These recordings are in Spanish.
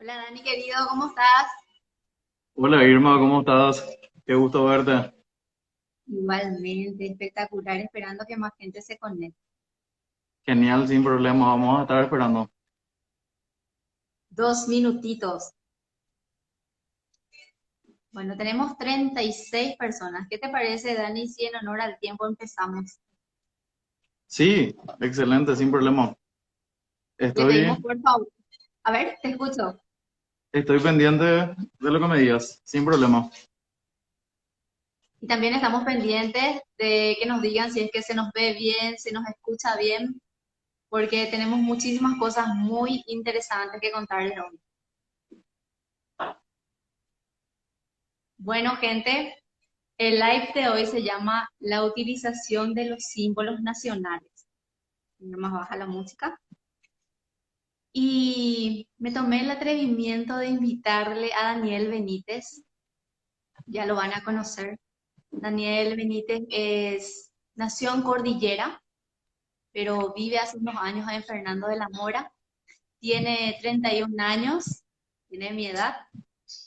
Hola Dani, querido, ¿cómo estás? Hola Irma, ¿cómo estás? Qué gusto verte. Igualmente, espectacular, esperando que más gente se conecte. Genial, sin problema, vamos a estar esperando. 2 minutitos. Bueno, tenemos 36 personas. ¿Qué te parece, Dani, si en honor al tiempo empezamos? Sí, excelente, sin problema. Le pedimos Estoy, por favor. A ver, te escucho. estoy pendiente de lo que me digas, sin problema. Y también estamos pendientes de que nos digan si es que se nos ve bien, si nos escucha bien, porque tenemos muchísimas cosas muy interesantes que contarles hoy. Bueno, gente, el live de hoy se llama La utilización de los símbolos nacionales. Más baja la música. Y me tomé el atrevimiento de invitarle a Daniel Benítez, ya lo van a conocer. Daniel Benítez nació en Cordillera, pero vive hace unos años en Fernando de la Mora. Tiene 31 años, tiene mi edad.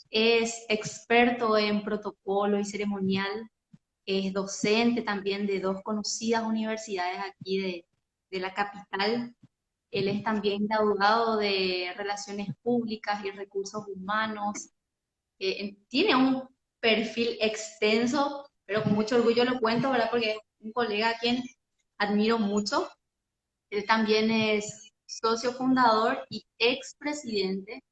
Es experto en protocolo y ceremonial. Es docente también de dos conocidas universidades aquí de la capital. Él es también graduado de Relaciones Públicas y Recursos Humanos. Tiene un perfil extenso, pero con mucho orgullo lo cuento, ¿verdad? Porque es un colega a quien admiro mucho. Él también es socio fundador y expresidente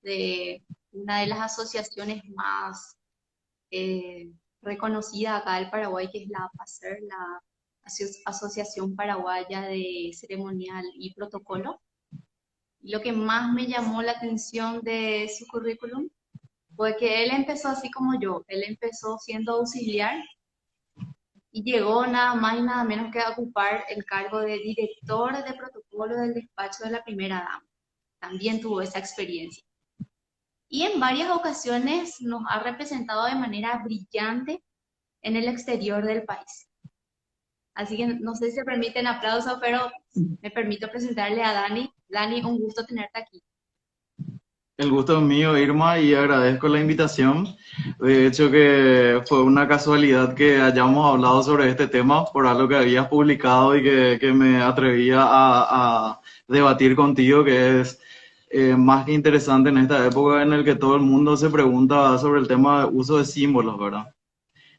de una de las asociaciones más eh, reconocida acá del Paraguay, que es la APACER, la Asociación Paraguaya de Ceremonial y Protocolo. Lo que más me llamó la atención de su currículum fue que él empezó así como yo. Él empezó siendo auxiliar y llegó nada más y nada menos que a ocupar el cargo de director de protocolo del despacho de la primera dama. También tuvo esa experiencia. Y en varias ocasiones nos ha representado de manera brillante en el exterior del país. Así que no sé si se permiten aplausos, pero me permito presentarle a Dani. Dani, un gusto tenerte aquí. El gusto es mío, Irma, y agradezco la invitación. De hecho, que fue una casualidad que hayamos hablado sobre este tema por algo que habías publicado y que me atrevía a debatir contigo, que es más que interesante en esta época en la que todo el mundo se pregunta sobre el tema de uso de símbolos, ¿verdad?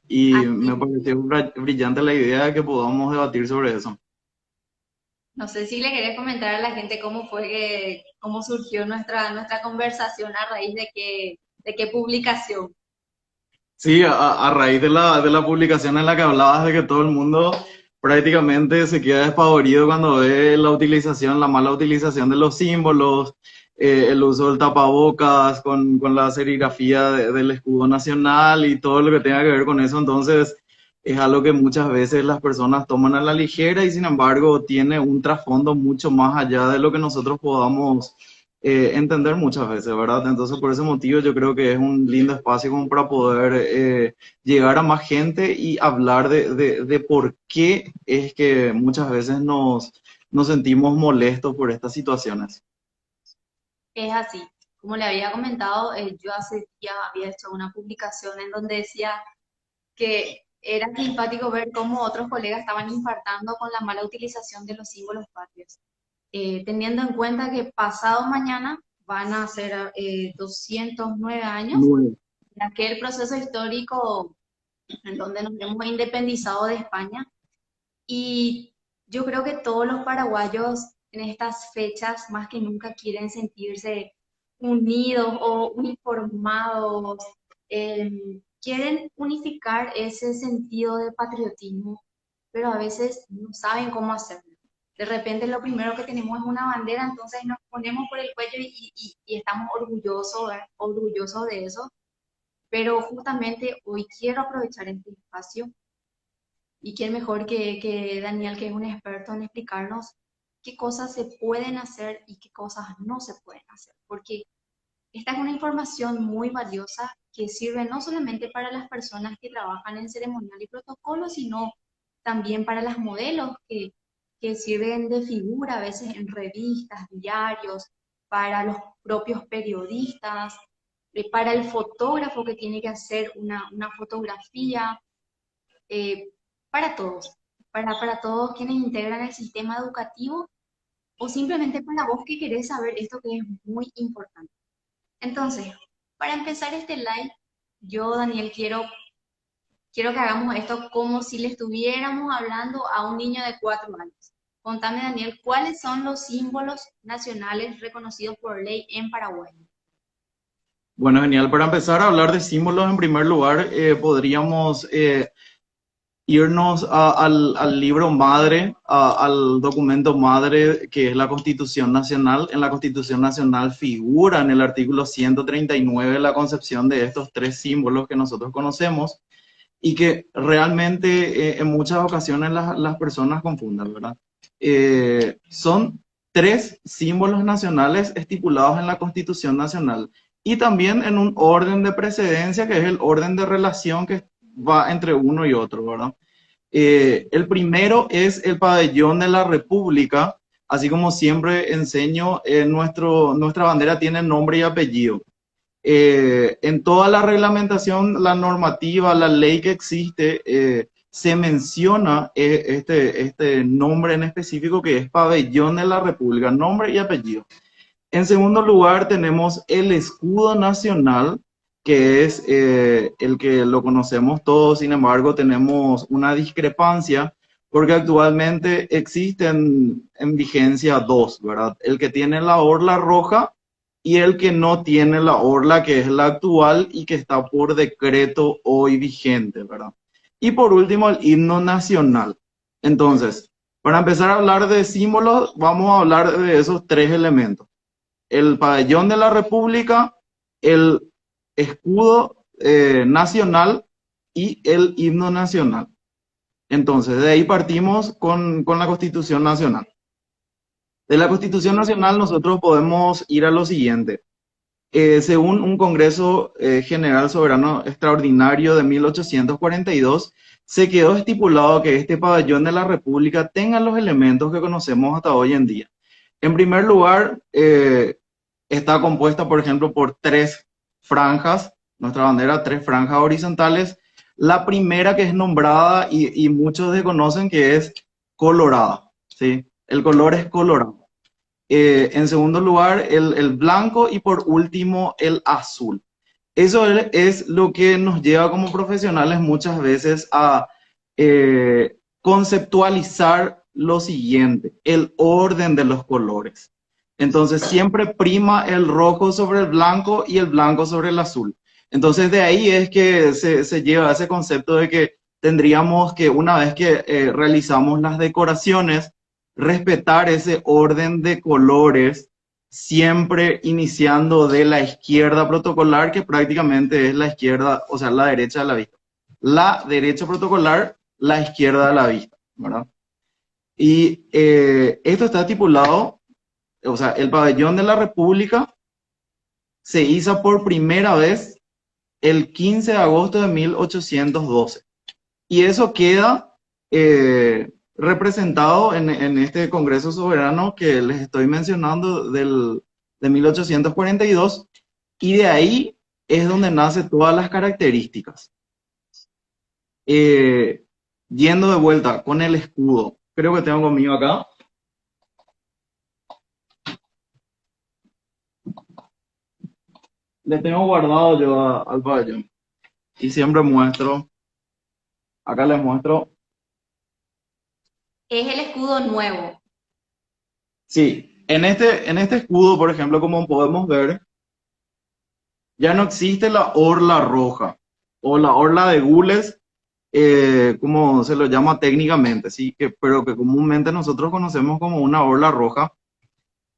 Y Así me pareció brillante la idea de que podamos debatir sobre eso. no sé si le querés comentar a la gente cómo fue cómo surgió nuestra conversación a raíz de qué publicación. Sí, a raíz de la publicación en la que hablabas de que todo el mundo prácticamente se queda despavorido cuando ve la utilización, la mala utilización de los símbolos, el uso del tapabocas con la serigrafía del escudo nacional y todo lo que tenga que ver con eso. Entonces, es algo que muchas veces las personas toman a la ligera y sin embargo tiene un trasfondo mucho más allá de lo que nosotros podamos entender muchas veces, ¿verdad? Entonces, por ese motivo yo creo que es un lindo espacio como para poder llegar a más gente y hablar de por qué es que muchas veces nos sentimos molestos por estas situaciones. Es así. Como le había comentado, yo hace días había hecho una publicación en donde decía que era simpático ver cómo otros colegas estaban infartando con la mala utilización de los símbolos patrios. Teniendo en cuenta que pasado mañana van a ser 209 años Nueve. de aquel proceso histórico en donde nos hemos independizado de España. Y yo creo que todos los paraguayos en estas fechas más que nunca quieren sentirse unidos o uniformados, quieren unificar ese sentido de patriotismo, pero a veces no saben cómo hacerlo. De repente lo primero que tenemos es una bandera, entonces nos ponemos por el cuello y estamos orgullosos, ¿verdad? Orgullosos de eso, pero justamente hoy quiero aprovechar este espacio y quién mejor que Daniel, que es un experto en explicarnos qué cosas se pueden hacer y qué cosas no se pueden hacer. Porque esta es una información muy valiosa que sirve no solamente para las personas que trabajan en ceremonial y protocolo, sino también para las modelos que sirven de figura a veces en revistas, diarios. para los propios periodistas, para el fotógrafo que tiene que hacer una fotografía, eh, para todos, para todos quienes integran el sistema educativo o simplemente para vos que querés saber esto que es muy importante. Entonces, para empezar este live, yo, Daniel, quiero que hagamos esto como si le estuviéramos hablando a un niño de 4 años. Contame, Daniel, ¿cuáles son los símbolos nacionales reconocidos por ley en Paraguay? Bueno, genial. Para empezar a hablar de símbolos, en primer lugar, podríamos irnos al libro madre, al documento madre que es la Constitución Nacional. En la Constitución Nacional figura en el artículo 139 la concepción de estos tres símbolos que nosotros conocemos y que realmente en muchas ocasiones las personas confunden, ¿verdad? Son tres símbolos nacionales estipulados en la Constitución Nacional y también en un orden de precedencia que es el orden de relación que va entre uno y otro, ¿verdad? El primero es el pabellón de la República, así como siempre enseño, nuestra bandera tiene nombre y apellido. En toda la reglamentación, la normativa, la ley que existe, se menciona este nombre en específico que es pabellón de la República, nombre y apellido. En segundo lugar tenemos el escudo nacional, que es el que lo conocemos todos. Sin embargo, tenemos una discrepancia porque actualmente existen en vigencia dos, ¿verdad? El que tiene la orla roja y el que no tiene la orla, que es la actual y que está por decreto hoy vigente, ¿verdad? Y por último, el himno nacional. Entonces, para empezar a hablar de símbolos, vamos a hablar de esos tres elementos: el pabellón de la República, el escudo nacional y el himno nacional. Entonces, de ahí partimos con la Constitución Nacional. De la Constitución Nacional nosotros podemos ir a lo siguiente. Según un Congreso General Soberano Extraordinario de 1842, se quedó estipulado que este pabellón de la República tenga los elementos que conocemos hasta hoy en día. En primer lugar, está compuesta, por ejemplo, por tres franjas, nuestra bandera, tres franjas horizontales. La primera que es nombrada y muchos desconocen que es colorada, ¿sí? El color es colorado. En segundo lugar, el blanco y por último, el azul. Eso es lo que nos lleva como profesionales muchas veces a conceptualizar lo siguiente: el orden de los colores. Entonces siempre prima el rojo sobre el blanco y el blanco sobre el azul. Entonces de ahí es que se lleva ese concepto de que tendríamos que, una vez que realizamos las decoraciones, respetar ese orden de colores, siempre iniciando de la izquierda protocolar, que prácticamente es la izquierda, o sea, la derecha de la vista. La derecha protocolar, la izquierda de la vista, ¿verdad? Y esto está estipulado, o sea, el pabellón de la República se hizo por primera vez el 15 de agosto de 1812. Y eso queda representado en este Congreso Soberano que les estoy mencionando de 1842, y de ahí es donde nacen todas las características. Yendo de vuelta con el escudo, creo que tengo conmigo acá. Le tengo guardado yo al pabellón y siempre muestro, acá les muestro. Es el escudo nuevo. Sí, en este escudo, por ejemplo, como podemos ver, ya no existe la orla roja o la orla de gules, como se lo llama técnicamente, ¿sí? Pero que comúnmente nosotros conocemos como una orla roja.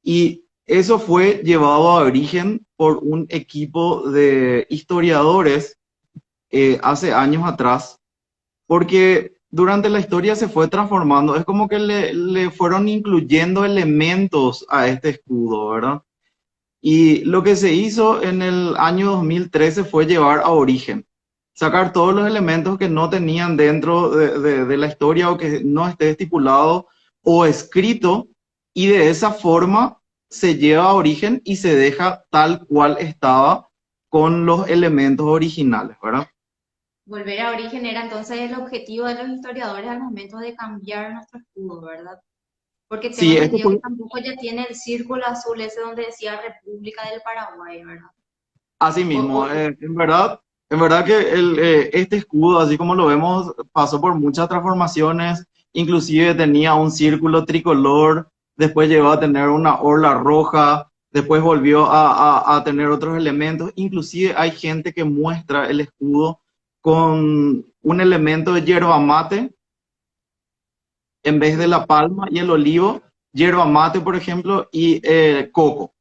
Y eso fue llevado a origen por un equipo de historiadores hace años atrás, porque durante la historia se fue transformando. Es como que le fueron incluyendo elementos a este escudo, ¿verdad? Y lo que se hizo en el año 2013 fue llevar a origen, sacar todos los elementos que no tenían dentro de la historia o que no esté estipulado o escrito, y de esa forma se lleva a origen y se deja tal cual estaba con los elementos originales, ¿verdad? Volver a origen era entonces el objetivo de los historiadores al momento de cambiar nuestro escudo, ¿verdad? Porque tengo Sí, esto entendido que fue tampoco ya tiene el círculo azul ese donde decía República del Paraguay, ¿verdad? así O, mismo. o- En verdad que este escudo, así como lo vemos, pasó por muchas transformaciones, inclusive tenía un círculo tricolor, después llegó a tener una orla roja, después volvió a tener otros elementos, inclusive hay gente que muestra el escudo con un elemento de yerba mate en vez de sí. la palma y el olivo, yerba mate, por ejemplo, y coco,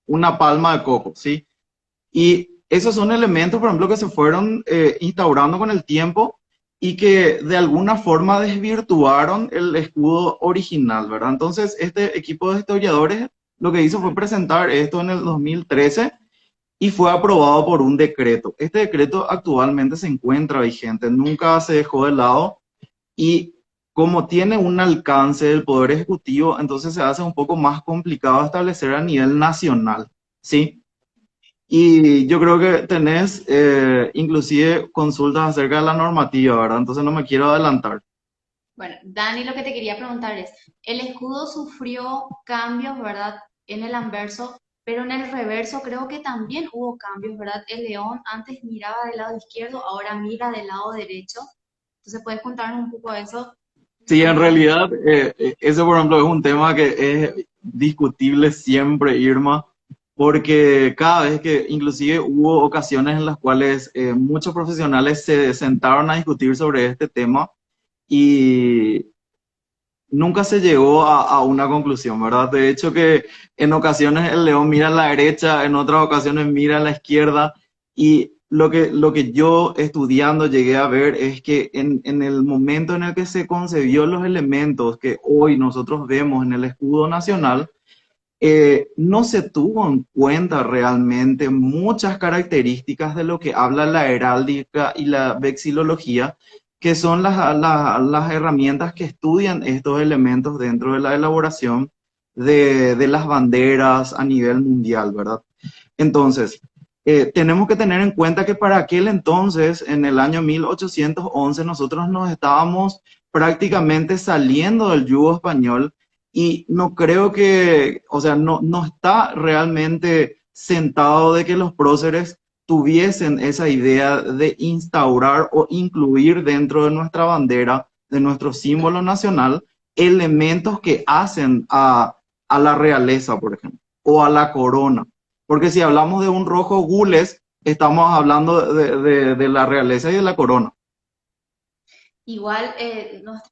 una palma de coco, ¿sí? Y esos son elementos, por ejemplo, que se fueron instaurando con el tiempo y que de alguna forma desvirtuaron el escudo original, ¿verdad? Entonces, este equipo de historiadores lo que hizo fue presentar esto en el 2013 y fue aprobado por un decreto. Este decreto actualmente se encuentra vigente, nunca se dejó de lado y como tiene un alcance del Poder Ejecutivo, entonces se hace un poco más complicado establecer a nivel nacional, ¿sí? Y yo creo que tenés inclusive consultas acerca de la normativa, ¿verdad? Entonces no me quiero adelantar. Bueno, Dani, lo que te quería preguntar es, el escudo sufrió cambios, ¿verdad? En el anverso, pero en el reverso creo que también hubo cambios, ¿verdad? El león antes miraba del lado izquierdo, ahora mira del lado derecho. Entonces, ¿puedes contarnos un poco de eso? Sí, en Cambios en... realidad, ese por ejemplo es un tema que es discutible siempre, Irma, porque cada vez que inclusive hubo ocasiones en las cuales muchos profesionales se sentaron a discutir sobre este tema y nunca se llegó a una conclusión, ¿verdad? De hecho que en ocasiones el león mira a la derecha, en otras ocasiones mira a la izquierda, y lo que yo estudiando llegué a ver es que en el momento en el que se concebió los elementos que hoy nosotros vemos en el escudo nacional, no se tuvo en cuenta realmente muchas características de lo que habla la heráldica y la vexilología, que son las herramientas que estudian estos elementos dentro de la elaboración de las banderas a nivel mundial, ¿verdad? Entonces, tenemos que tener en cuenta que para aquel entonces, en el año 1811, nosotros nos estábamos prácticamente saliendo del yugo español y no creo que, o sea, no está realmente sentado de que los próceres tuviesen esa idea de instaurar o incluir dentro de nuestra bandera, de nuestro símbolo nacional, elementos que hacen a la realeza, por ejemplo, o a la corona. Porque si hablamos de un rojo gules, estamos hablando de la realeza y de la corona. Igual,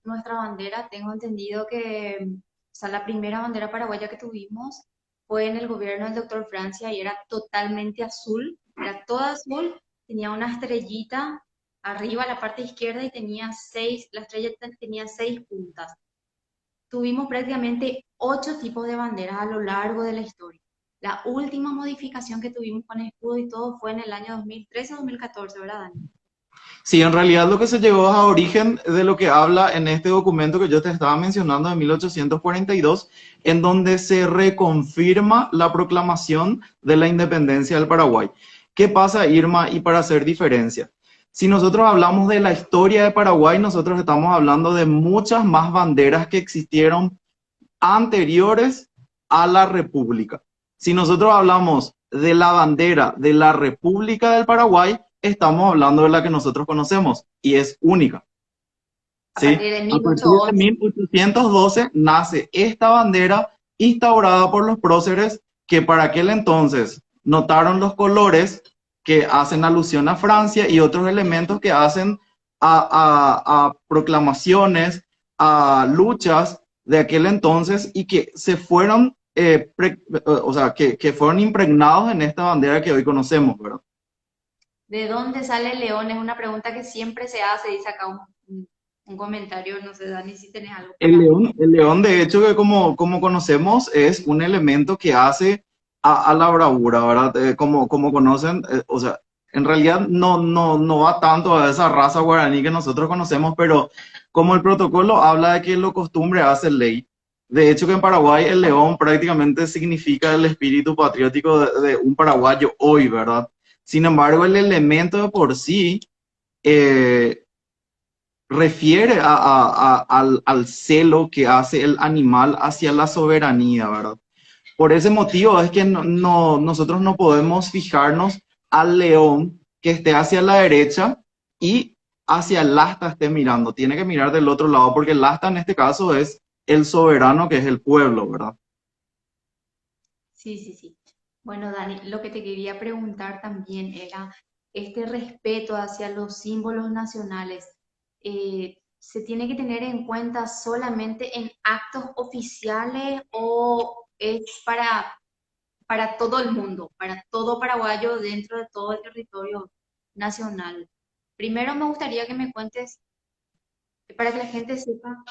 nuestra bandera, tengo entendido que, o sea, la primera bandera paraguaya que tuvimos fue en el gobierno del doctor Francia y era totalmente azul, era toda azul, tenía una estrellita arriba, la parte izquierda, y tenía seis, la estrella tenía 6 puntas. Tuvimos prácticamente 8 tipos de banderas a lo largo de la historia. La última modificación que tuvimos con escudo y todo fue en el año 2013-2014, ¿verdad, Dani? Sí, en realidad lo que se llegó a origen de lo que habla en este documento que yo te estaba mencionando de 1842, en donde se reconfirma la proclamación de la independencia del Paraguay. ¿Qué pasa, Irma? Y para hacer diferencia, si nosotros hablamos de la historia de Paraguay, nosotros estamos hablando de muchas más banderas que existieron anteriores a la República. Si nosotros hablamos de la bandera de la República del Paraguay, estamos hablando de la que nosotros conocemos y es única. A ¿Sí? partir de A partir de 1811. 1812 nace esta bandera instaurada por los próceres que para aquel entonces notaron los colores que hacen alusión a Francia y otros elementos que hacen a proclamaciones, a luchas de aquel entonces y que se fueron, o sea, que fueron impregnados en esta bandera que hoy conocemos, ¿verdad? ¿De dónde sale el león? Es una pregunta que siempre se hace, dice acá un comentario, no sé, Dani, si tenés algo para... El león, de hecho, que como conocemos, es un elemento que hace a la bravura, ¿verdad? Como conocen, o sea, en realidad no va tanto a esa raza guaraní que nosotros conocemos, pero como el protocolo habla de que lo costumbre hace ley, De hecho, que en Paraguay el león prácticamente significa el espíritu patriótico de un paraguayo hoy, ¿verdad? Sin embargo, el elemento de por sí eh, refiere al celo que hace el animal hacia la soberanía, ¿verdad? Por ese motivo es que nosotros no podemos fijarnos al león que esté hacia la derecha y hacia el asta esté mirando. Tiene que mirar del otro lado, porque el asta en este caso es el soberano, que es el pueblo, ¿verdad? Sí, sí, sí. Bueno, Dani, lo que te quería preguntar también era este respeto hacia los símbolos nacionales. ¿Se tiene que tener en cuenta solamente en actos oficiales o es para todo el mundo, para todo paraguayo dentro de todo el territorio nacional? Primero me gustaría que me cuentes, para que la gente sepa,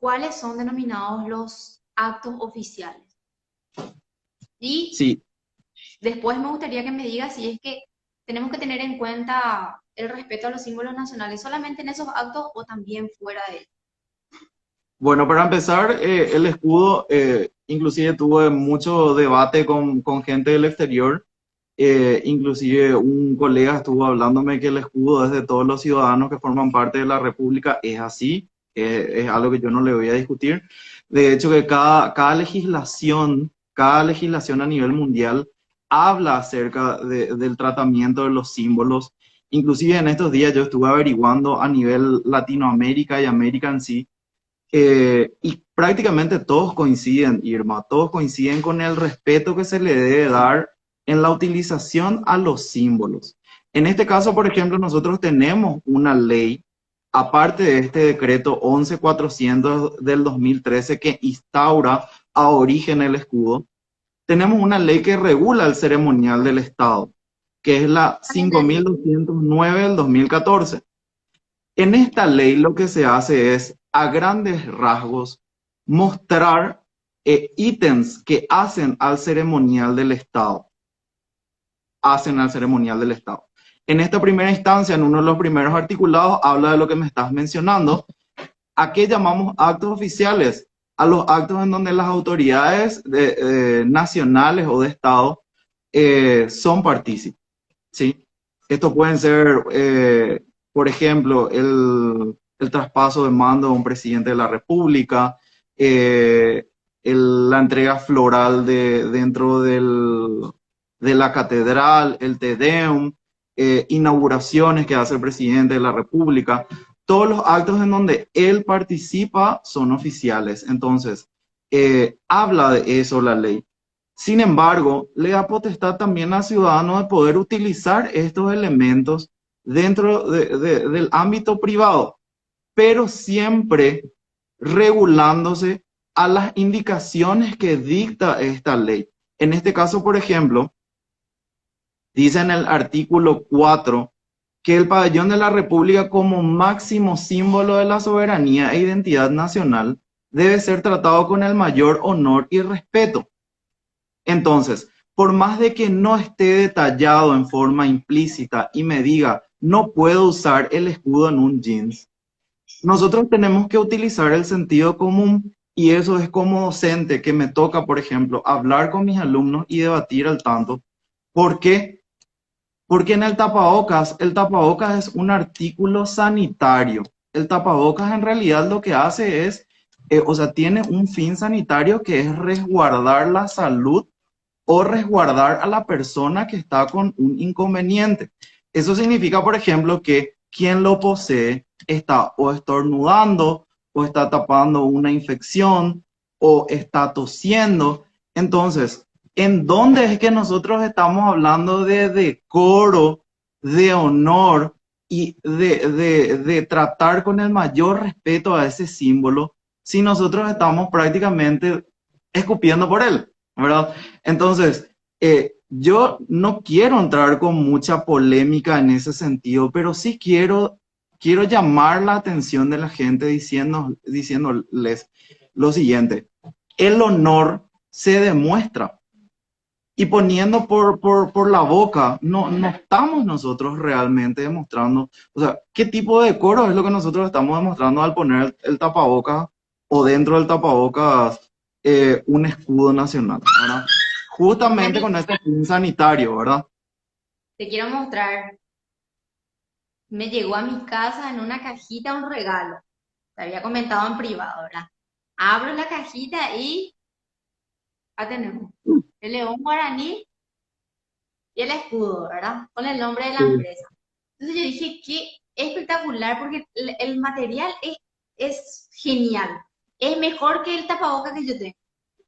cuáles son denominados los actos oficiales. Y Sí. después me gustaría que me digas si es que tenemos que tener en cuenta el respeto a los símbolos nacionales solamente en esos actos o también fuera de ellos. Bueno, para empezar, el escudo, inclusive tuve mucho debate con gente del exterior. Inclusive un colega estuvo hablándome que el escudo es de todos los ciudadanos que forman parte de la República. Es así, es algo que yo no le voy a discutir. De hecho, que cada legislación a nivel mundial habla acerca del tratamiento de los símbolos. Inclusive en estos días yo estuve averiguando a nivel Latinoamérica y América en sí, y prácticamente todos coinciden, Irma, todos coinciden con el respeto que se le debe dar en la utilización a los símbolos. En este caso, por ejemplo, nosotros tenemos una ley, aparte de este decreto 11400 del 2013 que instaura a origen el escudo, tenemos una ley que regula el ceremonial del Estado, que es la 5209 del 2014. En esta ley lo que se hace es, a grandes rasgos, mostrar ítems que hacen al ceremonial del Estado. Hacen al ceremonial del Estado. En esta primera instancia, en uno de los primeros articulados, habla de lo que me estás mencionando. ¿A qué llamamos actos oficiales? A los actos en donde las autoridades nacionales o de Estado son partícipes. ¿Sí? Esto pueden ser, por ejemplo, el traspaso de mando de un presidente de la República, eh, la entrega floral dentro de la catedral, el Te Deum, inauguraciones que hace el presidente de la República. Todos los actos en donde él participa son oficiales. Entonces, habla de eso la ley. Sin embargo, le da potestad también al ciudadano de poder utilizar estos elementos dentro del ámbito privado, pero siempre regulándose a las indicaciones que dicta esta ley. En este caso, por ejemplo, dice en el artículo 4 que el pabellón de la República, como máximo símbolo de la soberanía e identidad nacional, debe ser tratado con el mayor honor y respeto. Entonces, por más de que no esté detallado en forma implícita y me diga, no puedo usar el escudo en un jeans, nosotros tenemos que utilizar el sentido común, y eso es como docente que me toca, por ejemplo, hablar con mis alumnos y debatir al tanto. ¿Por qué? Porque en el tapabocas es un artículo sanitario. El tapabocas en realidad lo que hace es, o sea, tiene un fin sanitario que es resguardar la salud o resguardar a la persona que está con un inconveniente. Eso significa, por ejemplo, que quien lo posee está o estornudando, o está tapando una infección, o está tosiendo. Entonces, ¿en dónde es que nosotros estamos hablando de decoro, de honor y de tratar con el mayor respeto a ese símbolo si nosotros estamos prácticamente escupiendo por él, ¿verdad? Entonces, yo no quiero entrar con mucha polémica en ese sentido, pero sí quiero llamar la atención de la gente diciéndoles lo siguiente: el honor se demuestra, y poniendo por la boca, no estamos nosotros realmente demostrando, o sea, qué tipo de decoro es lo que nosotros estamos demostrando al poner el tapabocas o dentro del tapabocas un escudo nacional, ¿verdad? Justamente Dani, con este fin sanitario, ¿verdad? te quiero mostrar, me llegó a mi casa en una cajita un regalo. Te había comentado en privado, ¿verdad? Abro la cajita y acá tenemos el león guaraní y el escudo, ¿verdad? Con el nombre de la Sí. empresa. Entonces yo dije, qué espectacular, porque el material es genial. Es mejor que el tapaboca que yo tengo.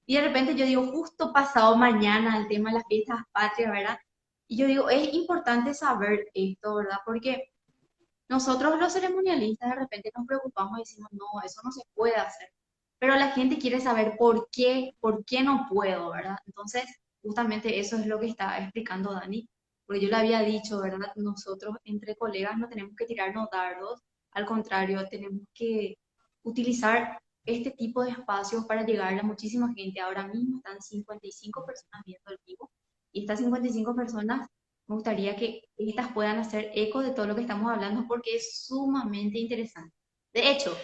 Y de repente yo digo, justo pasado mañana, el tema de las fiestas patrias, ¿verdad? Y yo digo, es importante saber esto, ¿verdad? Porque nosotros los ceremonialistas de repente nos preocupamos y decimos, no, eso no se puede hacer. Pero la gente quiere saber por qué no puedo, ¿verdad? Entonces, justamente eso es lo que está explicando Dani, porque yo le había dicho, ¿verdad? Nosotros entre colegas no tenemos que tirarnos dardos, al contrario, tenemos que utilizar este tipo de espacios para llegar a muchísima gente. Ahora mismo están 55 personas viendo el vivo y estas 55 personas me gustaría que estas puedan hacer eco de todo lo que estamos hablando porque es sumamente interesante. De hecho,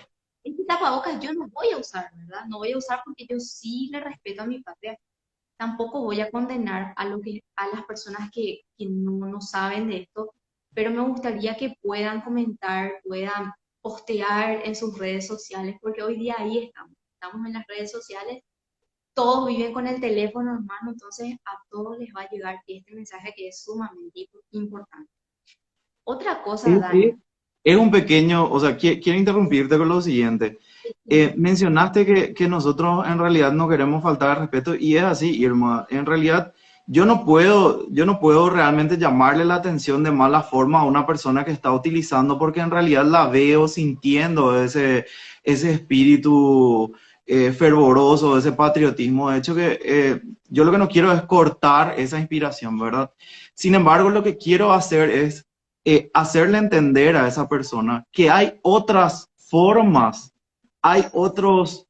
este tapabocas yo no voy a usar, ¿verdad? No voy a usar porque yo sí le respeto a mi patria. Tampoco voy a condenar a las personas que no saben de esto, pero me gustaría que puedan comentar, puedan postear en sus redes sociales, porque hoy día ahí estamos. Estamos en las redes sociales, todos viven con el teléfono, hermano, entonces a todos les va a llegar este mensaje que es sumamente importante. Otra cosa, Es, Dani, es- es un pequeño, o sea, quiero interrumpirte con lo siguiente. Mencionaste que nosotros en realidad no queremos faltar al respeto y es así, Irma. En realidad, yo no puedo realmente llamarle la atención de mala forma a una persona que está utilizando porque en realidad la veo sintiendo ese espíritu fervoroso, ese patriotismo. De hecho, que yo lo que no quiero es cortar esa inspiración, ¿verdad? Sin embargo, lo que quiero hacer es hacerle entender a esa persona que hay otras formas, hay otros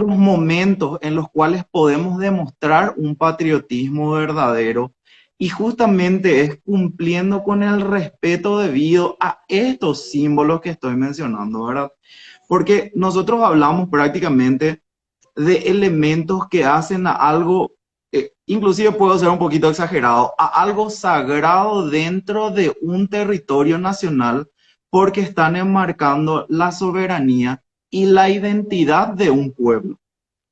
momentos en los cuales podemos demostrar un patriotismo verdadero y justamente es cumpliendo con el respeto debido a estos símbolos que estoy mencionando, ¿verdad? Porque nosotros hablamos prácticamente de elementos que hacen a algo, inclusive puedo ser un poquito exagerado, a algo sagrado dentro de un territorio nacional porque están enmarcando la soberanía y la identidad de un pueblo.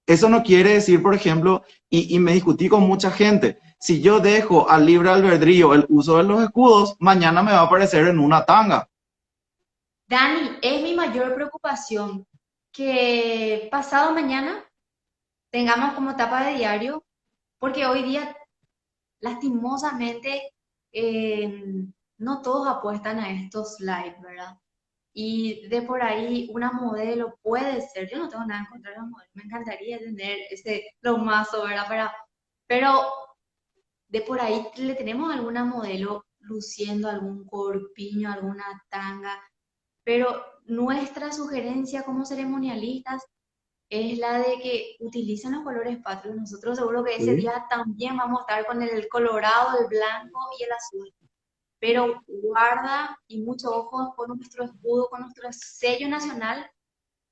Eso no quiere decir, por ejemplo, y me discutí con mucha gente, si yo dejo al libre albedrío el uso de los escudos, mañana me va a aparecer en una tanga. Dani, es mi mayor preocupación que pasado mañana tengamos como tapa de diario, porque hoy día, lastimosamente, eh, no todos apuestan a estos live, ¿verdad? Y de por ahí una modelo puede ser, yo no tengo nada en contra de la modelo, me encantaría tener ese plomazo, ¿verdad? Pero de por ahí le tenemos alguna modelo luciendo algún corpiño, alguna tanga, pero nuestra sugerencia como ceremonialistas es la de que utilicen los colores patrios. Nosotros seguro que ese ¿Sí? día también vamos a estar con el colorado, el blanco y el azul. Pero guarda y mucho ojo con nuestro escudo, con nuestro sello nacional,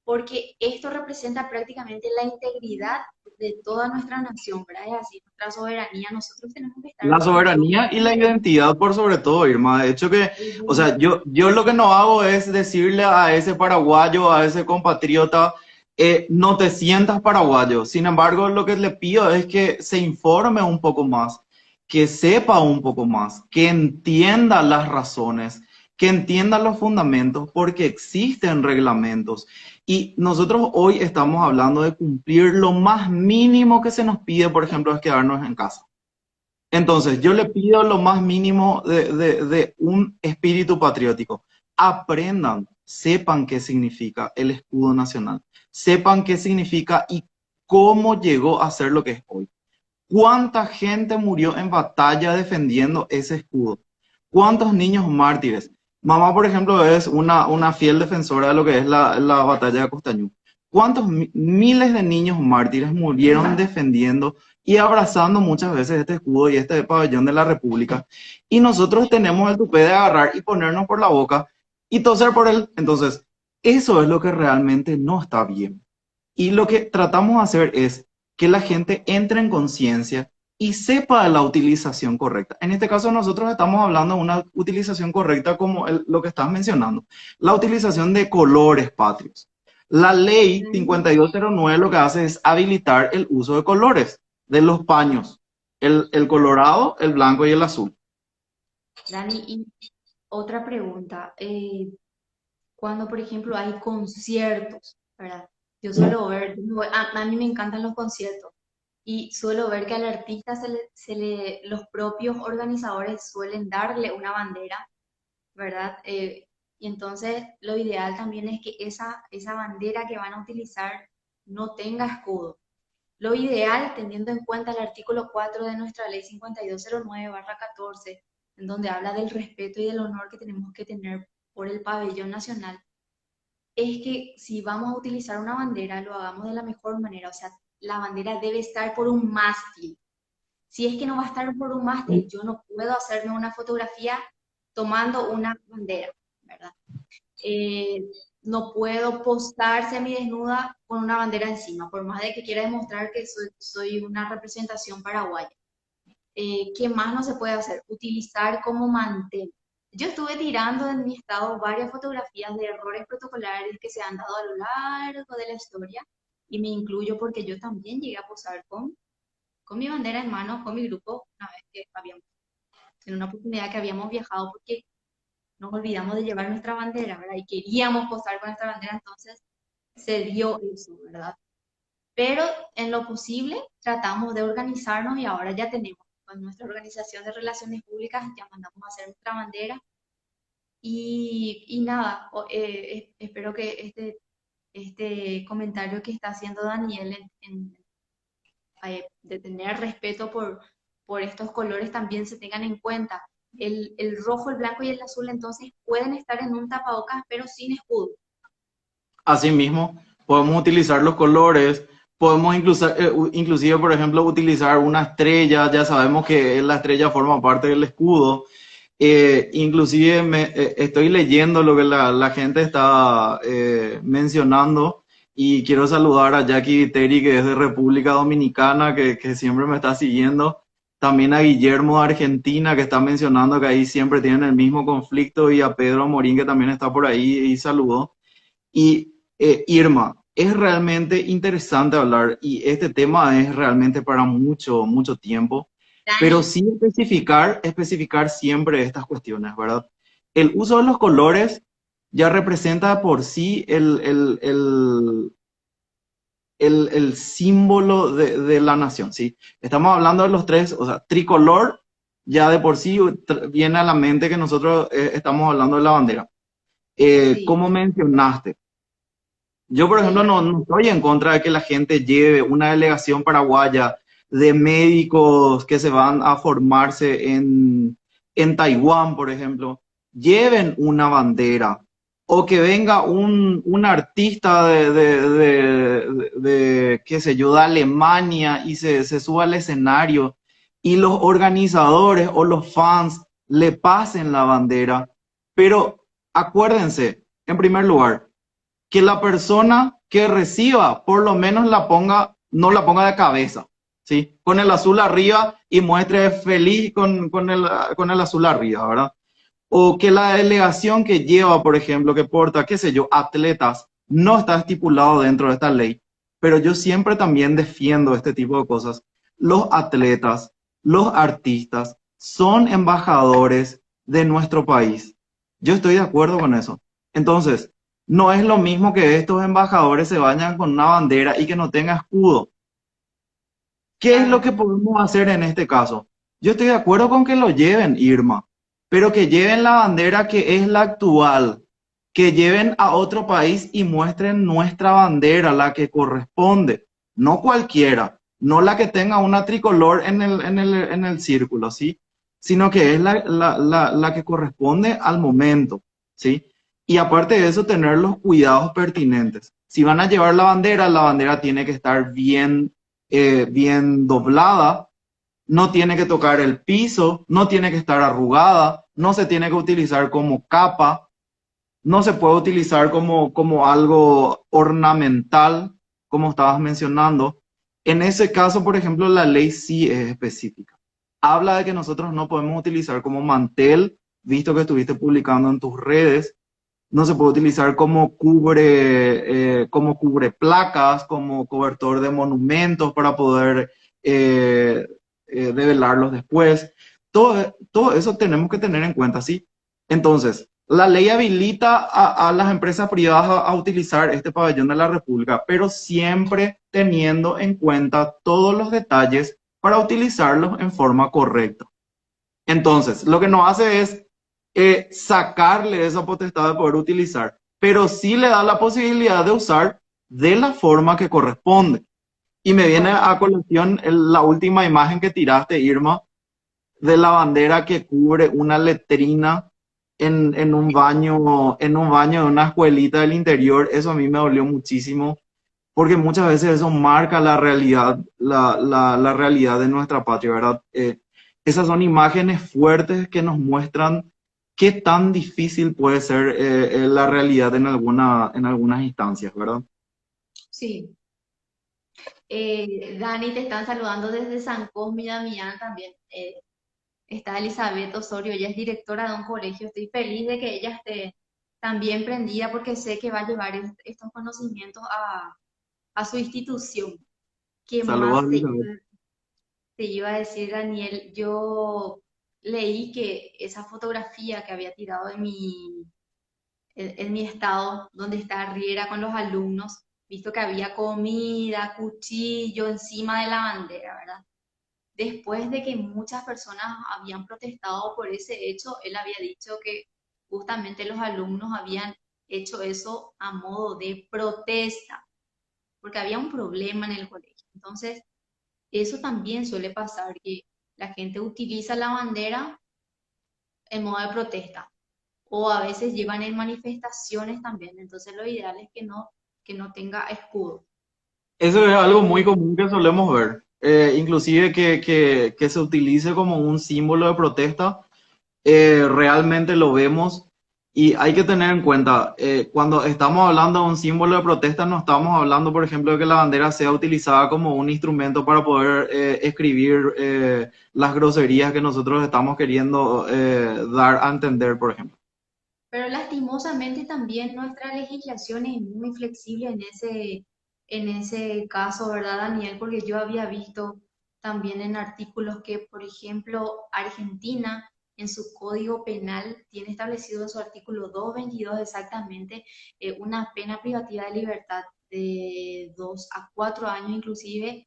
porque esto representa prácticamente la integridad de toda nuestra nación, ¿verdad? Es así, nuestra soberanía, nosotros tenemos que estar La orgullosos. soberanía y la identidad por sobre todo, Irma. De hecho que, o sea, yo lo que no hago es decirle a ese paraguayo, a ese compatriota, no te sientas paraguayo. Sin embargo, lo que le pido es que se informe un poco más, que sepa un poco más, que entienda las razones, que entienda los fundamentos, porque existen reglamentos. Y nosotros hoy estamos hablando de cumplir lo más mínimo que se nos pide, por ejemplo, es quedarnos en casa. Entonces, yo le pido lo más mínimo de un espíritu patriótico. Aprendan, sepan qué significa el escudo nacional, sepan qué significa y cómo llegó a ser lo que es hoy. ¿Cuánta gente murió en batalla defendiendo ese escudo? ¿Cuántos niños mártires? Mamá, por ejemplo, es una fiel defensora de lo que es la batalla de Costañú. ¿Cuántos miles de niños mártires murieron defendiendo y abrazando muchas veces este escudo y este pabellón de la República? Y nosotros tenemos el tupé de agarrar y ponernos por la boca y toser por él. Entonces, Eso es lo que realmente no está bien. Y lo que tratamos de hacer es que la gente entre en conciencia y sepa de la utilización correcta. En este caso nosotros estamos hablando de una utilización correcta como lo que estás mencionando, la utilización de colores patrios. La ley Mm. 5209 lo que hace es habilitar el uso de colores de los paños, el colorado, el blanco y el azul. Dani, y otra pregunta. Cuando, por ejemplo, hay conciertos, ¿verdad? Yo suelo ver, a mí me encantan los conciertos y suelo ver que al artista los propios organizadores suelen darle una bandera, ¿verdad? Y entonces lo ideal también es que esa bandera que van a utilizar no tenga escudo. Lo ideal, teniendo en cuenta el artículo 4 de nuestra ley 5209/14, en donde habla del respeto y del honor que tenemos que tener por el pabellón nacional, es que si vamos a utilizar una bandera, lo hagamos de la mejor manera. O sea, la bandera debe estar por un mástil. Si es que no va a estar por un mástil, yo no puedo hacerme una fotografía tomando una bandera, ¿verdad? Eh, no puedo postar semidesnuda con una bandera encima, por más de que quiera demostrar que soy una representación paraguaya. ¿Qué más no se puede hacer? Utilizar como mantén. Yo estuve tirando en mi estado varias fotografías de errores protocolares que se han dado a lo largo de la historia y me incluyo porque yo también llegué a posar con mi bandera en mano, con mi grupo, una vez que habíamos, en una oportunidad que habíamos viajado porque nos olvidamos de llevar nuestra bandera, ¿verdad? Y queríamos posar con nuestra bandera, entonces se dio eso, ¿verdad? Pero en lo posible tratamos de organizarnos y ahora ya tenemos con nuestra organización de relaciones públicas, ya mandamos a hacer nuestra bandera y nada, espero que este comentario que está haciendo Daniel de tener respeto por estos colores también se tengan en cuenta. El rojo, el blanco y el azul entonces pueden estar en un tapabocas pero sin escudo. Asimismo, podemos utilizar los colores, podemos inclusive, por ejemplo, utilizar una estrella, ya sabemos que la estrella forma parte del escudo. Inclusive estoy leyendo lo que la gente está mencionando y quiero saludar a Jackie Viteri, que es de República Dominicana, que siempre me está siguiendo. También a Guillermo de Argentina, que está mencionando que ahí siempre tienen el mismo conflicto, y a Pedro Morín, que también está por ahí, y saludo. Y Irma, es realmente interesante hablar y este tema es realmente para mucho, mucho tiempo, pero Dani, sí especificar siempre estas cuestiones, ¿verdad? El uso de los colores ya representa por sí el símbolo de la nación, ¿sí? Estamos hablando de los tres, o sea, tricolor ya de por sí viene a la mente que nosotros estamos hablando de la bandera. sí, Como mencionaste, yo, por ejemplo, de, no estoy en contra de que la gente lleve una delegación paraguaya de médicos que se van a formarse en Taiwán, por ejemplo, lleven una bandera. O que venga un artista qué sé yo, de Alemania y se suba al escenario y los organizadores o los fans le pasen la bandera. Pero acuérdense, en primer lugar, que la persona que reciba por lo menos no la ponga de cabeza, ¿sí? Con el azul arriba y muestre feliz con el azul arriba, ¿verdad? O que la delegación que lleva, por ejemplo, que porta, qué sé yo, atletas, no está estipulado dentro de esta ley, pero yo siempre también defiendo este tipo de cosas. Los atletas, los artistas son embajadores de nuestro país. Yo estoy de acuerdo con eso. Entonces, no es lo mismo que estos embajadores se vayan con una bandera y que no tenga escudo. ¿Qué es lo claro, que podemos hacer en este caso? Yo estoy de acuerdo con que lo lleven, Irma, pero que lleven la bandera que es la actual, que lleven a otro país y muestren nuestra bandera, la que corresponde, no cualquiera, no la que tenga una tricolor en el círculo, ¿sí? Sino que es la que corresponde al momento, ¿sí? Y aparte de eso, tener los cuidados pertinentes. Si van a llevar la bandera tiene que estar bien doblada, no tiene que tocar el piso, no tiene que estar arrugada, no se tiene que utilizar como capa, no se puede utilizar como algo ornamental, como estabas mencionando. En ese caso, por ejemplo, la ley sí es específica. Habla de que nosotros no podemos utilizar como mantel, visto que estuviste publicando en tus redes, no se puede utilizar como cubre placas, como cobertor de monumentos para poder eh, develarlos después. Todo eso tenemos que tener en cuenta, ¿sí? Entonces, la ley habilita a las empresas privadas a utilizar este pabellón de la República, pero siempre teniendo en cuenta todos los detalles para utilizarlos en forma correcta. Entonces, lo que nos hace es sacarle esa potestad de poder utilizar, pero sí le da la posibilidad de usar de la forma que corresponde. Y me viene a Correcto. colación la última imagen que tiraste, Irma, de la bandera que cubre una letrina en un baño de una escuelita del interior. Eso a mí me dolió muchísimo, porque muchas veces eso marca la realidad, la realidad de nuestra patria, ¿verdad? Esas son imágenes fuertes que nos muestran qué tan difícil puede ser la realidad en algunas instancias, ¿verdad? Sí. Dani, te están saludando desde San Cosme y Damián también. Está Elizabeth Osorio, ella es directora de un colegio. Estoy feliz de que ella esté también prendida porque sé que va a llevar estos conocimientos a su institución. ¿Qué Saludos, más Elizabeth. te iba a decir, Daniel? Yo leí que esa fotografía que había tirado en mi estado, donde está Riera con los alumnos, visto que había comida, cuchillo encima de la bandera, ¿verdad? Después de que muchas personas habían protestado por ese hecho, él había dicho que justamente los alumnos habían hecho eso a modo de protesta, porque había un problema en el colegio. Entonces, eso también suele pasar, que la gente utiliza la bandera en modo de protesta, o a veces llevan en manifestaciones también. Entonces, lo ideal es que no tenga escudo. Eso es algo muy común que solemos ver. Inclusive que se utilice como un símbolo de protesta, realmente lo vemos y hay que tener en cuenta, cuando estamos hablando de un símbolo de protesta, no estamos hablando, por ejemplo, de que la bandera sea utilizada como un instrumento para poder escribir las groserías que nosotros estamos queriendo dar a entender, por ejemplo. Pero lastimosamente también nuestra legislación es muy flexible en ese caso, ¿verdad, Daniel? Porque yo había visto también en artículos que, por ejemplo, Argentina en su código penal tiene establecido en su artículo 222 exactamente una pena privativa de libertad de 2 a 4 años inclusive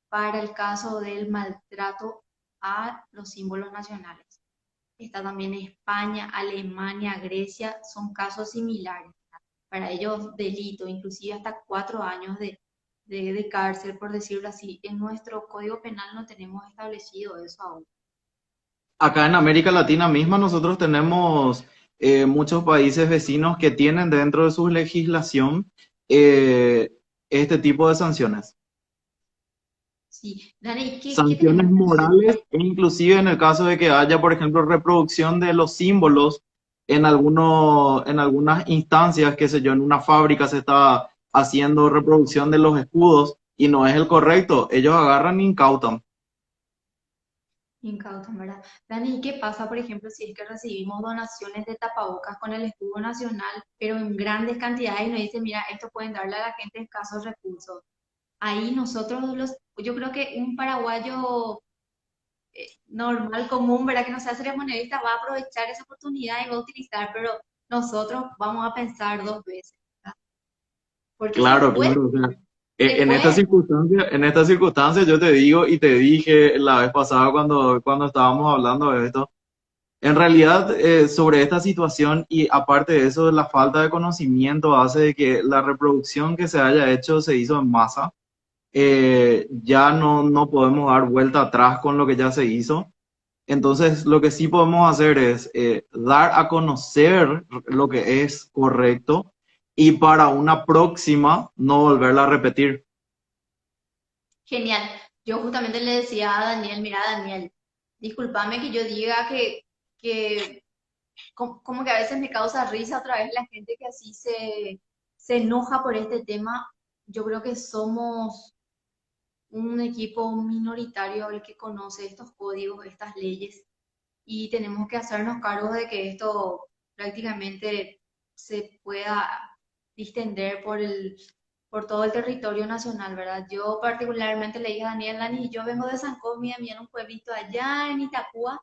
para el caso del maltrato a los símbolos nacionales. Está también España, Alemania, Grecia, son casos similares. Para ellos, delito, inclusive hasta 4 años de cárcel, por decirlo así. En nuestro código penal no tenemos establecido eso aún. Acá en América Latina misma nosotros tenemos muchos países vecinos que tienen dentro de su legislación eh, este tipo de sanciones. Sí, Dani, ¿qué Sanciones tenemos que hacer? morales e inclusive en el caso de que haya, por ejemplo, reproducción de los símbolos en algunas instancias, qué sé yo, en una fábrica se está haciendo reproducción de los escudos y no es el correcto, ellos agarran e incautan. Incautos, ¿verdad? Dani, ¿qué pasa, por ejemplo, si es que recibimos donaciones de tapabocas con el escudo nacional, pero en grandes cantidades y nos dicen, mira, esto pueden darle a la gente de escasos recursos? Ahí yo creo que un paraguayo normal, común, ¿verdad? Que no sea ceremonista, va a aprovechar esa oportunidad y va a utilizar, pero nosotros vamos a pensar 2 veces, ¿verdad? Porque Claro, claro. O sea, se puede, en esta circunstancia yo te digo y te dije la vez pasada cuando estábamos hablando de esto, en realidad sobre esta situación y aparte de eso, la falta de conocimiento hace de que la reproducción que se haya hecho se hizo en masa. Ya no podemos dar vuelta atrás con lo que ya se hizo. Entonces, lo que sí podemos hacer es dar a conocer lo que es correcto y para una próxima no volverla a repetir. genial. Yo justamente le decía a Daniel, mira, Daniel, discúlpame que yo diga que como que a veces me causa risa otra vez la gente que así se enoja por este tema. Yo creo que somos un equipo minoritario el que conoce estos códigos, estas leyes, y tenemos que hacernos cargo de que esto prácticamente se pueda distender por todo el territorio nacional, ¿verdad? Yo particularmente le dije a Daniel Lani, yo vengo de San Cosme, en un pueblito allá en Itapúa,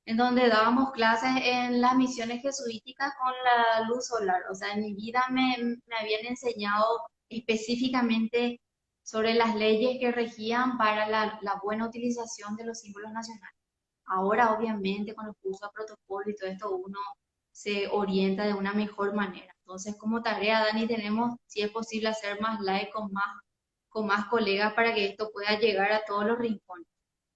en donde dábamos clases en las misiones jesuíticas con la luz solar. O sea, en mi vida me habían enseñado específicamente sobre las leyes que regían para la buena utilización de los símbolos nacionales. Ahora, obviamente, con los cursos de protocolo y todo esto, uno se orienta de una mejor manera. Entonces, como tarea, Dani, tenemos, si es posible, hacer más live con más colegas para que esto pueda llegar a todos los rincones.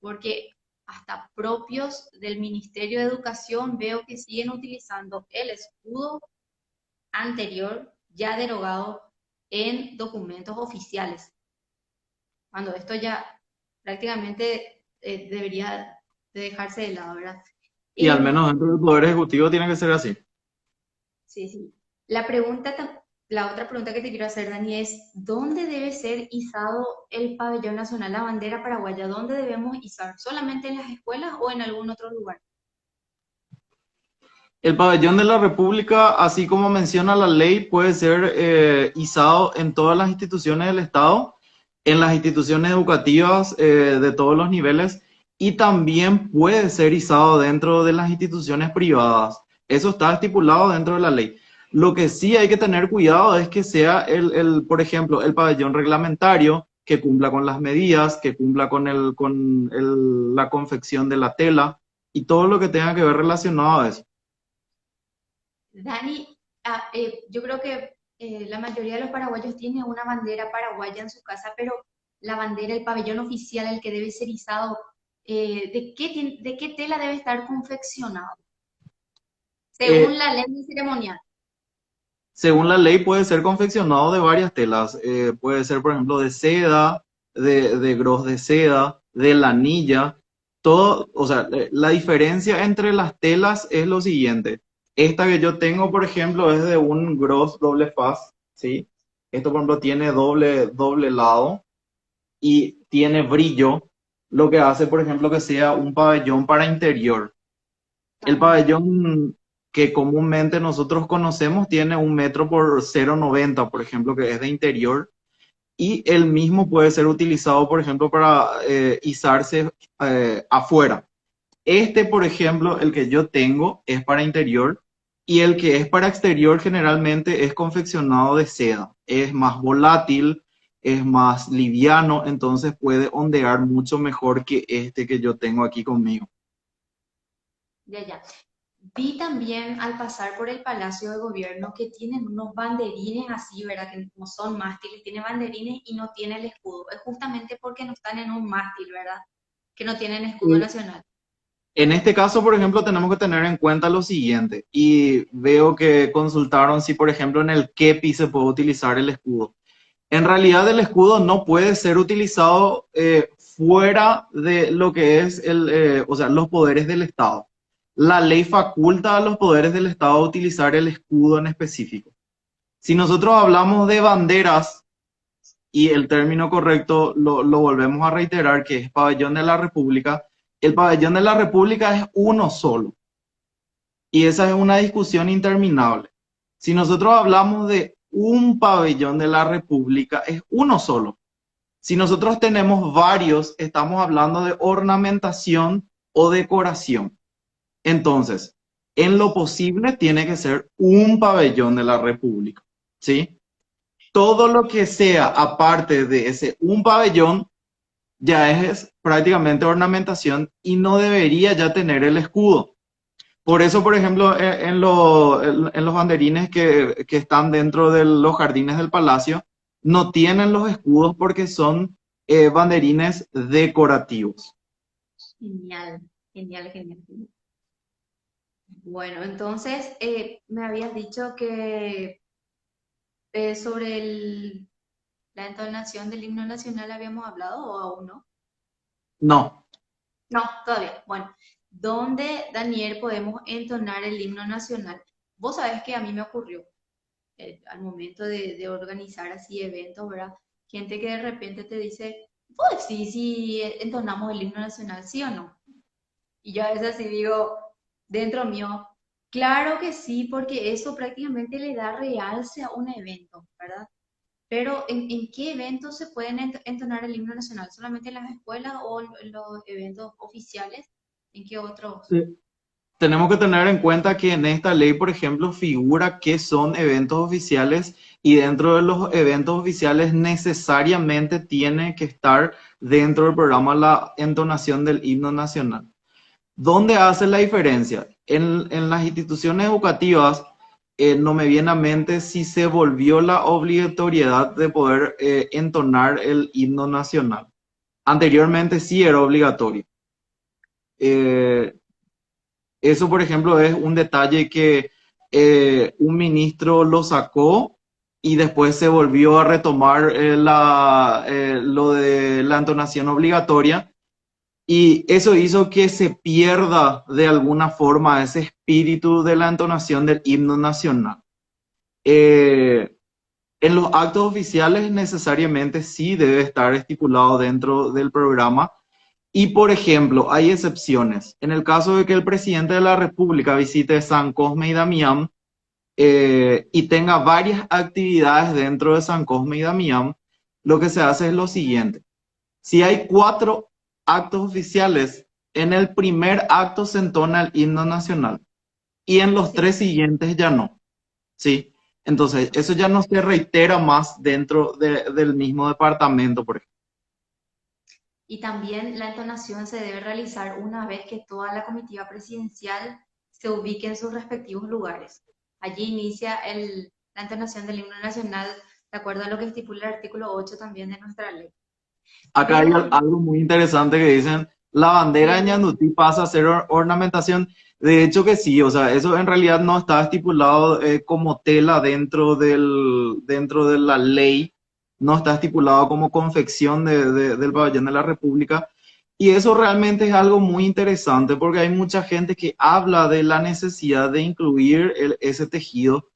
Porque hasta propios del Ministerio de Educación veo que siguen utilizando el escudo anterior, ya derogado, en documentos oficiales, cuando esto ya prácticamente debería de dejarse de lado, ¿verdad? Y al Em, menos dentro del Poder Ejecutivo tiene que ser así. sí, sí. La otra pregunta que te quiero hacer, Dani, es ¿dónde debe ser izado el pabellón nacional, la bandera paraguaya? ¿Dónde debemos izar? ¿Solamente en las escuelas o en algún otro lugar? El pabellón de la República, así como menciona la ley, puede ser izado en todas las instituciones del Estado, en las instituciones educativas de todos los niveles y también puede ser izado dentro de las instituciones privadas. Eso está estipulado dentro de la ley. Lo que sí hay que tener cuidado es que sea por ejemplo, el pabellón reglamentario que cumpla con las medidas, que cumpla con la confección de la tela y todo lo que tenga que ver relacionado a eso. Dani, yo creo que la mayoría de los paraguayos tiene una bandera paraguaya en su casa, pero la bandera, el pabellón oficial, el que debe ser izado, ¿de qué tela debe estar confeccionado? Según Eh, la ley ceremonial. Según la ley puede ser confeccionado de varias telas. Puede ser, por ejemplo, de seda, de gros de seda, de lanilla. Todo, o sea, la diferencia entre las telas es lo siguiente. Esta que yo tengo, por ejemplo, es de un gros doble faz, ¿sí? Esto, por ejemplo, tiene doble lado y tiene brillo, lo que hace, por ejemplo, que sea un pabellón para interior. El Ah, pabellón que comúnmente nosotros conocemos tiene 1 metro por 0,90, por ejemplo, que es de interior, y el mismo puede ser utilizado, por ejemplo, para izarse afuera. Este, por ejemplo, el que yo tengo es para interior y el que es para exterior generalmente es confeccionado de seda. Es más volátil, es más liviano, entonces puede ondear mucho mejor que este que yo tengo aquí conmigo. ya, ya. Vi también al pasar por el Palacio de Gobierno que tienen unos banderines así, ¿verdad? Que no son mástiles, tienen banderines y no tienen el escudo. Es justamente porque no están en un mástil, ¿verdad? Que no tienen escudo nacional. En este caso, por ejemplo, tenemos que tener en cuenta lo siguiente, y veo que consultaron si, por ejemplo, en el KEPI se puede utilizar el escudo. En realidad, el escudo no puede ser utilizado fuera de lo que es o sea, los poderes del Estado. La ley faculta a los poderes del Estado a utilizar el escudo en específico. Si nosotros hablamos de banderas, y el término correcto lo volvemos a reiterar, que es pabellón de la República, el pabellón de la República es uno solo. Y esa es una discusión interminable. Si nosotros hablamos de un pabellón de la República, es uno solo. Si nosotros tenemos varios, estamos hablando de ornamentación o decoración. Entonces, en lo posible tiene que ser un pabellón de la República, ¿sí? Todo lo que sea aparte de ese un pabellón ya es prácticamente ornamentación y no debería ya tener el escudo. Por eso, por ejemplo, en los banderines que están dentro de los jardines del palacio, no tienen los escudos porque son banderines decorativos. Genial, genial, genial, genial. Bueno, entonces me habías dicho que sobre la entonación del himno nacional habíamos hablado o aún no. No, No, todavía. Bueno, donde, Daniel, podemos entonar el himno nacional. Vos sabés que a mí me ocurrió al momento de organizar así eventos, ¿verdad? Gente que de repente te dice, pues sí, sí, entonamos el himno nacional, ¿sí o no? Y yo a veces así digo, dentro mío, claro que sí, porque eso prácticamente le da realce a un evento, ¿verdad? Pero ¿en qué eventos se pueden entonar el himno nacional? ¿Solamente en las escuelas o en los eventos oficiales? ¿En qué otros? Sí. Tenemos que tener en cuenta que en esta ley, por ejemplo, figura que son eventos oficiales y dentro de los eventos oficiales necesariamente tiene que estar dentro del programa la entonación del himno nacional. ¿Dónde hace la diferencia? En las instituciones educativas no me viene a mente si se volvió la obligatoriedad de poder entonar el himno nacional. Anteriormente sí era obligatorio. Eh, Eso, por ejemplo, es un detalle que un ministro lo sacó y después se volvió a retomar lo de la entonación obligatoria y eso hizo que se pierda de alguna forma ese espíritu de la entonación del himno nacional. Eh, en los actos oficiales necesariamente sí debe estar estipulado dentro del programa y, por ejemplo, hay excepciones. En el caso de que el presidente de la República visite San Cosme y Damián y tenga varias actividades dentro de San Cosme y Damián, lo que se hace es lo siguiente. Si hay 4 actos oficiales, en el primer acto se entona el himno nacional y en los Sí. 3 siguientes ya no. ¿Sí? Entonces, eso ya no se reitera más dentro del mismo departamento, por ejemplo. Y también la entonación se debe realizar una vez que toda la comitiva presidencial se ubique en sus respectivos lugares. Allí inicia la entonación del himno nacional de acuerdo a lo que estipula el artículo 8 también de nuestra ley. Acá hay Pero algo muy interesante que dicen, la bandera de sí, Ñandutí pasa a ser ornamentación. De hecho que sí, o sea, eso en realidad no está estipulado como tela dentro de la ley, no está estipulado como confección del pabellón de la República. Y eso realmente es algo muy interesante porque hay mucha gente que habla de la necesidad de incluir ese tejido.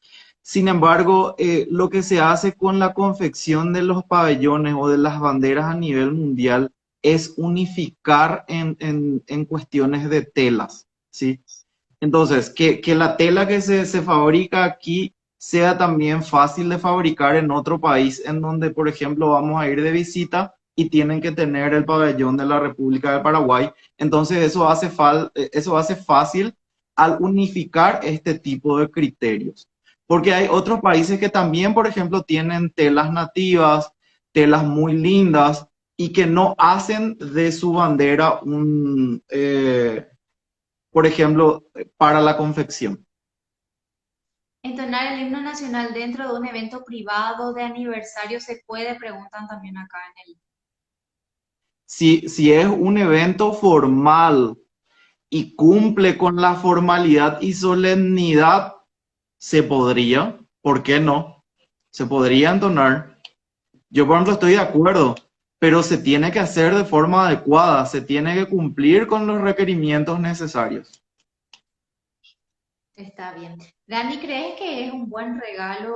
Sin embargo, lo que se hace con la confección de los pabellones o de las banderas a nivel mundial es unificar en cuestiones de telas, ¿sí? Entonces, que la tela que se fabrica aquí sea también fácil de fabricar en otro país en donde, por ejemplo, vamos a ir de visita y tienen que tener el pabellón de la República de Paraguay. Entonces, eso hace fácil al unificar este tipo de criterios. Porque hay otros países que también, por ejemplo, tienen telas nativas, telas muy lindas y que no hacen de su bandera por ejemplo, para la confección. entonar el himno nacional dentro de un evento privado de aniversario se puede, preguntan también acá en el... Si es un evento formal y cumple con la formalidad y solemnidad, se podría, ¿por qué no? Se podría entonar. Yo, por ejemplo, estoy de acuerdo, pero se tiene que hacer de forma adecuada, se tiene que cumplir con los requerimientos necesarios. Está bien. Dani, ¿crees que es un buen regalo,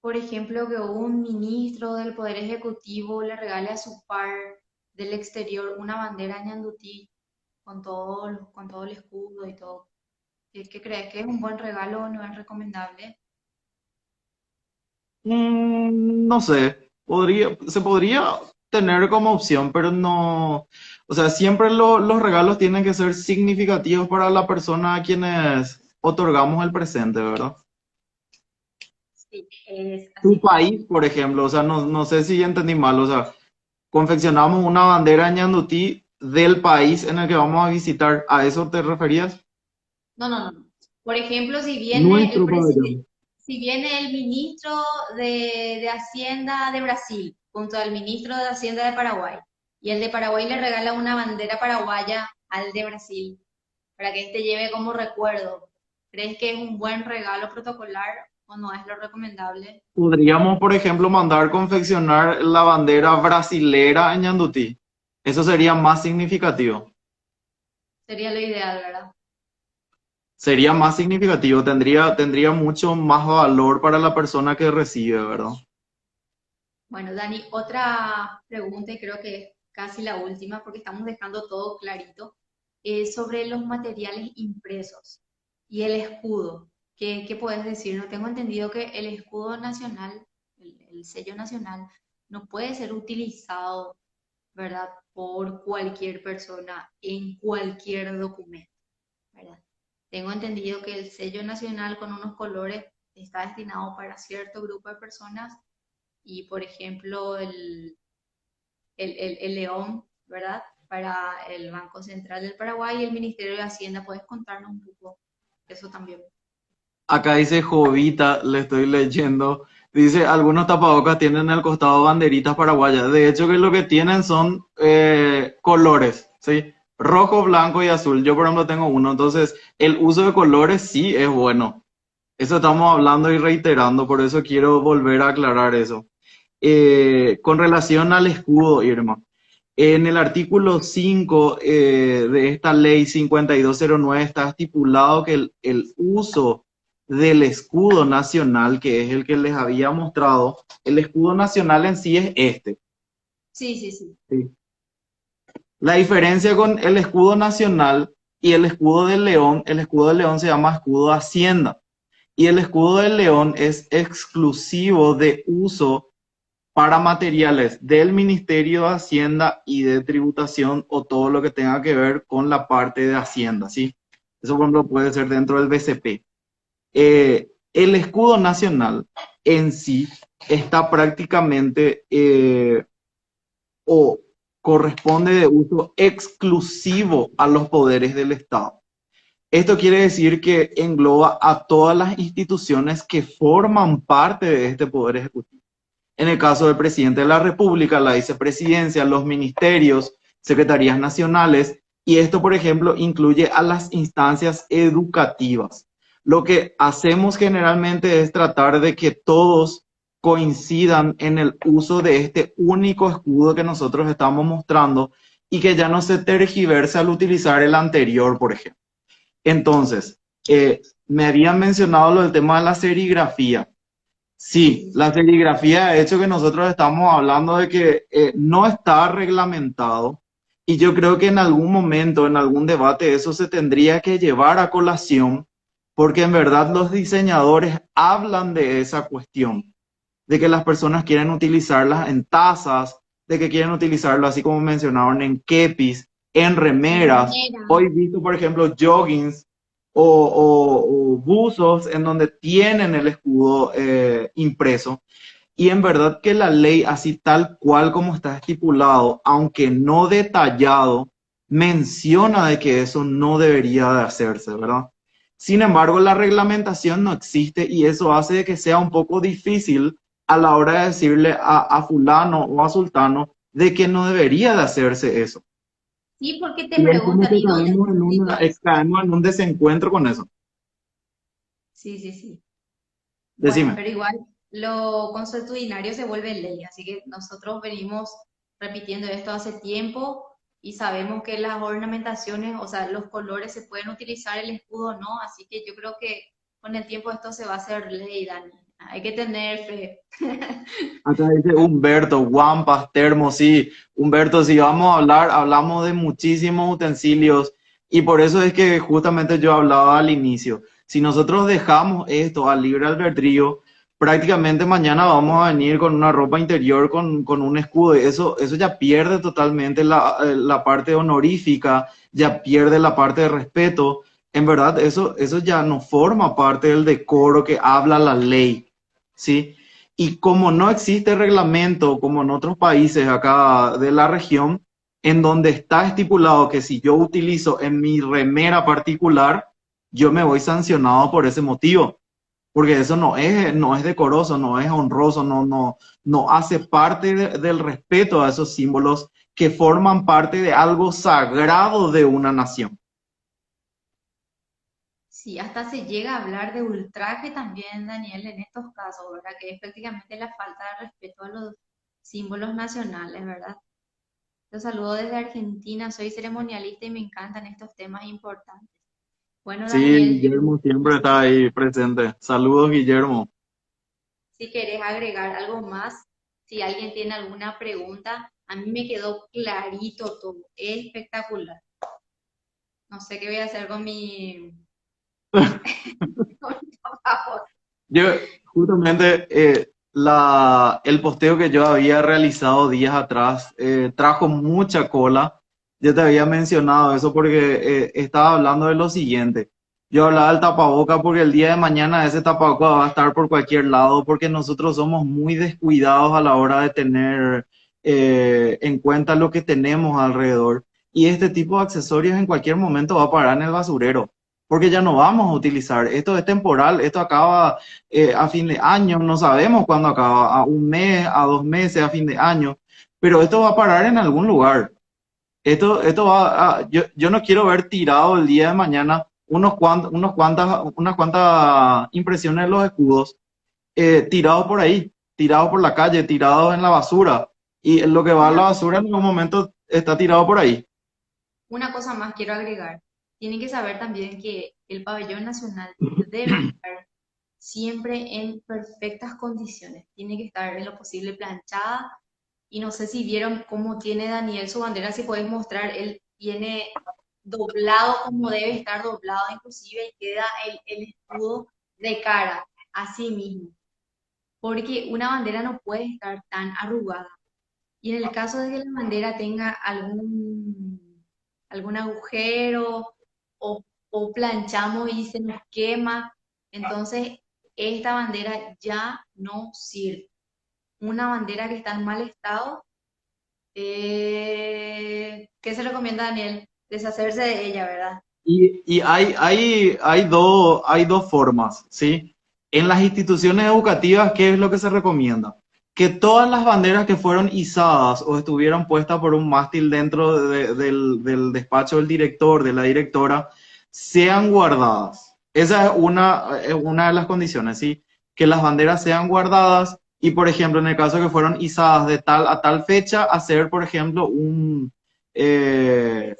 por ejemplo, que un ministro del Poder Ejecutivo le regale a su par del exterior una bandera ñandutí con todo el escudo y todo? ¿Qué crees? ¿Que es un buen regalo o no es recomendable? No sé, se podría tener como opción, pero no, o sea, siempre los regalos tienen que ser significativos para la persona a quienes otorgamos el presente, ¿verdad? Sí, es Tu así mismo. país, por ejemplo, o sea, no sé si entendí mal, o sea, confeccionamos una bandera ñandutí del país en el que vamos a visitar, ¿a eso te referías? No, no, no, no. Por ejemplo, Nuestro pabellón. si viene el ministro de Hacienda de Brasil junto al ministro de Hacienda de Paraguay y el de Paraguay le regala una bandera paraguaya al de Brasil para que este lleve como recuerdo, ¿crees que es un buen regalo protocolar o no es lo recomendable? Podríamos, por ejemplo, mandar confeccionar la bandera brasilera en ñandutí. Eso sería más significativo. Sería lo ideal, ¿verdad? Sería más significativo, tendría mucho más valor para la persona que recibe, ¿verdad? Bueno, Dani, otra pregunta y creo que es casi la última porque estamos dejando todo clarito, sobre los materiales impresos y el escudo. ¿Qué puedes decir? No tengo entendido que el escudo nacional, el sello nacional, no puede ser utilizado, ¿verdad? Por cualquier persona en cualquier documento, ¿verdad? Tengo entendido que el sello nacional con unos colores está destinado para cierto grupo de personas y, por ejemplo, el león, ¿verdad? Para el Banco Central del Paraguay y el Ministerio de Hacienda. ¿Puedes contarnos un poco eso también? Acá dice Jovita, le estoy leyendo. Dice, algunos tapabocas tienen al costado banderitas paraguayas. De hecho, que lo que tienen son colores, ¿sí? Rojo, blanco y azul. Yo, por ejemplo, tengo uno. Entonces, el uso de colores sí es bueno. Eso estamos hablando y reiterando, por eso quiero volver a aclarar eso. Con relación al escudo, Irma, en el artículo 5 de esta ley 5209 está estipulado que el uso del escudo nacional, que es el que les había mostrado, el escudo nacional en sí es este. Sí, sí, sí. ¿Sí? La diferencia con el escudo nacional y el escudo del león se llama escudo Hacienda. Y el escudo del león es exclusivo de uso para materiales del Ministerio de Hacienda y de tributación o todo lo que tenga que ver con la parte de Hacienda, ¿sí? Eso, por ejemplo, puede ser dentro del BCP. El escudo nacional en sí está prácticamente o corresponde de uso exclusivo a los poderes del Estado. Esto quiere decir que engloba a todas las instituciones que forman parte de este poder ejecutivo. En el caso del presidente de la República, la vicepresidencia, los ministerios, secretarías nacionales, y esto, por ejemplo, incluye a las instancias educativas. Lo que hacemos generalmente es tratar de que todos coincidan en el uso de este único escudo que nosotros estamos mostrando y que ya no se tergiverse al utilizar el anterior, por ejemplo. Entonces, me habían mencionado lo del tema de la serigrafía. Sí, Sí, sí, la sí. serigrafía, de hecho que nosotros estamos hablando de que no está reglamentado y yo creo que en algún momento, en algún debate, eso se tendría que llevar a colación porque en verdad los diseñadores hablan de esa cuestión, de que las personas quieren utilizarlas en tazas, de que quieren utilizarlo así como mencionaron en kepis, en En remeras. remera. Hoy he visto, por ejemplo, joggings o buzos en donde tienen el escudo impreso. Y en verdad que la ley, así tal cual como está estipulado, aunque no detallado, menciona de que eso no debería de hacerse, ¿verdad? Sin embargo, la reglamentación no existe y eso hace de que sea un poco difícil a la hora de decirle a fulano o a sultano de que no debería de hacerse eso. Sí, porque te Y es como preguntan, que ¿y dónde está escrito eso? caemos en un desencuentro con eso. Sí, sí, sí. Bueno, Decime. pero igual lo consuetudinario se vuelve ley, así que nosotros venimos repitiendo esto hace tiempo y sabemos que las ornamentaciones, o sea, los colores se pueden utilizar, el escudo no, así que yo creo que con el tiempo esto se va a hacer ley, Dani. Hay que tener fe. Acá dice Humberto, guampas, termos, sí. Humberto, si vamos a hablar, hablamos de muchísimos utensilios y por eso es que justamente yo hablaba al inicio. Si nosotros dejamos esto al libre albedrío, prácticamente mañana vamos a venir con una ropa interior con un escudo. Y eso ya pierde totalmente la parte honorífica, ya pierde la parte de respeto. En verdad, eso ya no forma parte del decoro que habla la ley, ¿sí? Y como no existe reglamento, como en otros países acá de la región, en donde está estipulado que si yo utilizo en mi remera particular, yo me voy sancionado por ese motivo, porque eso no es decoroso, no es honroso, no hace parte del respeto a esos símbolos que forman parte de algo sagrado de una nación. Sí, hasta se llega a hablar de ultraje también, Daniel, en estos casos, ¿verdad? Que es prácticamente la falta de respeto a los símbolos nacionales, ¿verdad? Los saludo desde Argentina, soy ceremonialista y me encantan estos temas importantes. Bueno, Sí, Daniel, yo Guillermo no siempre sé está ahí presente. Saludos, Guillermo. si querés agregar algo más, si alguien tiene alguna pregunta, a mí me quedó clarito todo, espectacular. No sé qué voy a hacer con con mi trabajo. Yo, justamente, el posteo que yo había realizado días atrás trajo mucha cola. Yo te había mencionado eso porque estaba hablando de lo siguiente. Yo hablaba del tapaboca porque el día de mañana ese tapaboca va a estar por cualquier lado porque nosotros somos muy descuidados a la hora de tener en cuenta lo que tenemos alrededor. Y este tipo de accesorios en cualquier momento va a parar en el basurero porque ya no vamos a utilizar. Esto es temporal, esto acaba a fin de año, no sabemos cuándo acaba, a un mes, a 2 meses, a fin de año, pero esto va a parar en algún lugar. Esto va yo no quiero ver tirado el día de mañana unas cuantas impresiones de los escudos tirados por ahí, tirados por la calle, tirados en la basura. Y lo que va a la Una, basura en algún momento está tirado por ahí. una cosa más quiero agregar. Tienen que saber también que el pabellón nacional debe estar siempre en perfectas condiciones. Tiene que estar en lo posible planchada. Y no sé si vieron cómo tiene Daniel su bandera, si podés mostrar, él tiene doblado como debe estar doblado, inclusive, y queda el escudo de cara, así mismo. Porque una bandera no puede estar tan arrugada. Y en el caso de que la bandera tenga algún agujero o, o planchamos y se nos quema, entonces esta bandera ya no sirve. Una bandera que está en mal estado, ¿qué se recomienda, Daniel? Deshacerse de ella, ¿verdad? Y hay dos formas, ¿sí? En las instituciones educativas, ¿qué es lo que se recomienda? Que todas las banderas que fueron izadas o estuvieron puestas por un mástil dentro del despacho del director, de la directora, sean guardadas. Esa es una de las condiciones, ¿sí? Que las banderas sean guardadas y, por ejemplo, en el caso que fueron izadas de tal a tal fecha, hacer, por ejemplo, eh,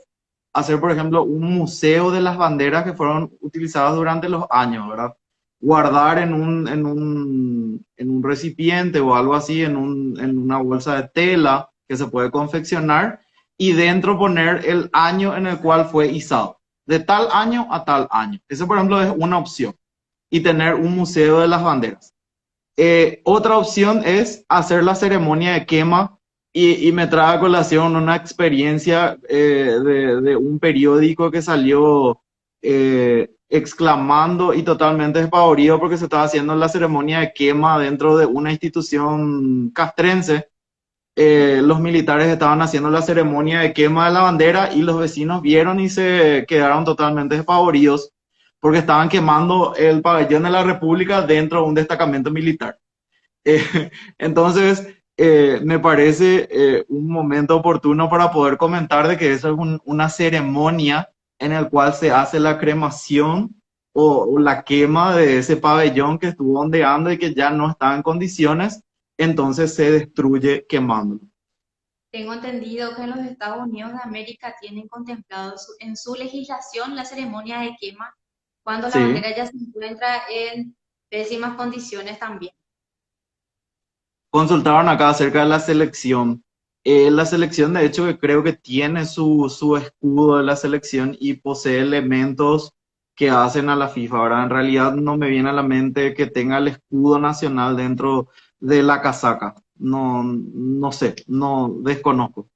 por ejemplo, un museo de las banderas que fueron utilizadas durante los años, ¿verdad? Guardar en un recipiente o algo así, en una bolsa de tela que se puede confeccionar y dentro poner el año en el cual fue izado, de tal año a tal año. Eso, por ejemplo, es una opción. Y tener un museo de las banderas. Otra opción es hacer la ceremonia de quema y me trae a colación una experiencia de un periódico que salió exclamando y totalmente despavorido porque se estaba haciendo la ceremonia de quema dentro de una institución castrense. Los militares estaban haciendo la ceremonia de quema de la bandera y los vecinos vieron y se quedaron totalmente despavoridos porque estaban quemando el pabellón de la República dentro de un destacamento militar. Eh, entonces, me parece un momento oportuno para poder comentar de que eso es una ceremonia en el cual se hace la cremación o la quema de ese pabellón que estuvo ondeando y que ya no está en condiciones, entonces se destruye quemándolo. Tengo entendido que en los Estados Unidos de América tienen contemplado en su legislación la ceremonia de quema cuando la Sí, bandera ya se encuentra en pésimas condiciones también. consultaron acá acerca de la selección. La selección, de hecho, que creo que tiene su escudo de la selección y posee elementos que hacen a la FIFA. Ahora, en realidad no me viene a la mente que tenga el escudo nacional dentro de la casaca. No, no sé, no desconozco.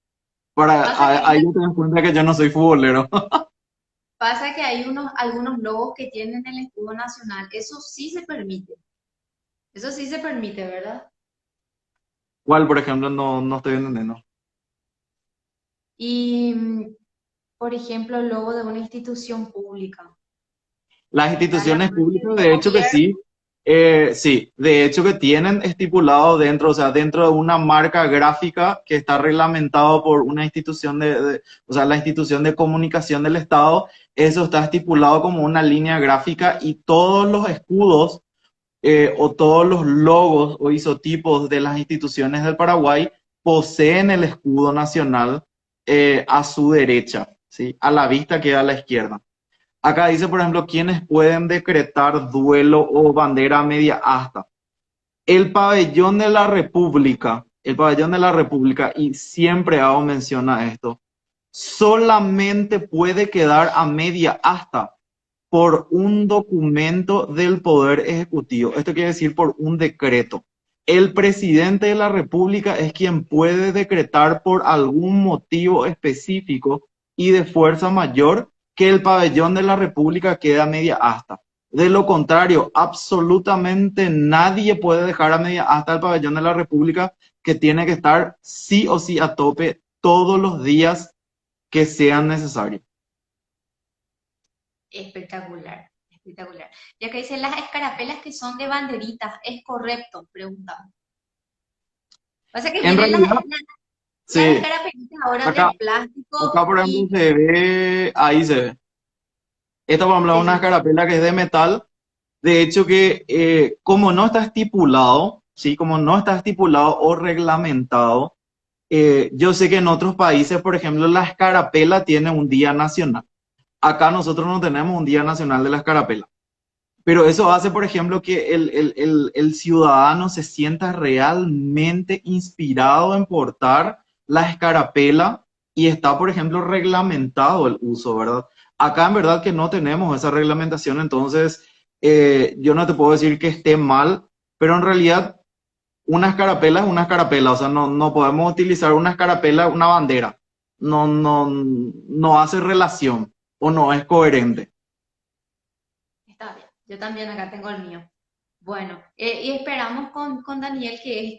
Pasa que Ahí te das cuenta que yo no soy futbolero. Pasa que hay algunos logos que tienen el escudo nacional. Eso sí se permite. Eso sí se permite, ¿verdad? ¿Cuál, por ejemplo? No, no estoy entendiendo. Y, por ejemplo, el logo de una institución pública. Las Está la instituciones parte públicas, de de hecho que gobierno. sí, sí, de hecho que tienen estipulado dentro, o sea, dentro de una marca gráfica que está reglamentado por una institución o sea, la institución de comunicación del Estado, eso está estipulado como una línea gráfica y todos los escudos o todos los logos o isotipos de las instituciones del Paraguay poseen el escudo nacional a su derecha, ¿sí? A la vista queda a la izquierda. Acá dice, por ejemplo, quiénes pueden decretar duelo o bandera media asta. El pabellón de la República, el pabellón de la República, y siempre hago mención a esto, solamente puede quedar a media asta por un documento del Poder Ejecutivo. Esto quiere decir por un decreto. El presidente de la República es quien puede decretar por algún motivo específico y de fuerza mayor que el pabellón de la República quede a media asta. De lo contrario, absolutamente nadie puede dejar a media asta el pabellón de la República, que tiene que estar sí o sí a tope todos los días que sean necesarios. Espectacular, espectacular. Ya que dicen las escarapelas que son de banderitas, ¿es correcto? Pregunta. Pasa que En vienen realidad, las sí, escarapelitas ahora de acá, acá plástico por ejemplo y se ve, ahí se ve. Esta por ejemplo es una decir, escarapela que es de metal. De hecho que como no está estipulado, ¿sí? Como no está estipulado o reglamentado, yo sé que en otros países, por ejemplo, la escarapela tiene un día nacional. Acá nosotros no tenemos un día nacional de la escarapela. Pero eso hace, por ejemplo, que el ciudadano se sienta realmente inspirado en portar la escarapela y está, por ejemplo, reglamentado el uso, ¿verdad? Acá en verdad que no tenemos esa reglamentación, entonces yo no te puedo decir que esté mal, pero en realidad una escarapela es una escarapela, o sea, no podemos utilizar una escarapela, una bandera. No hace relación o no es coherente. está bien. Yo también acá tengo el mío. Bueno, y esperamos con Daniel que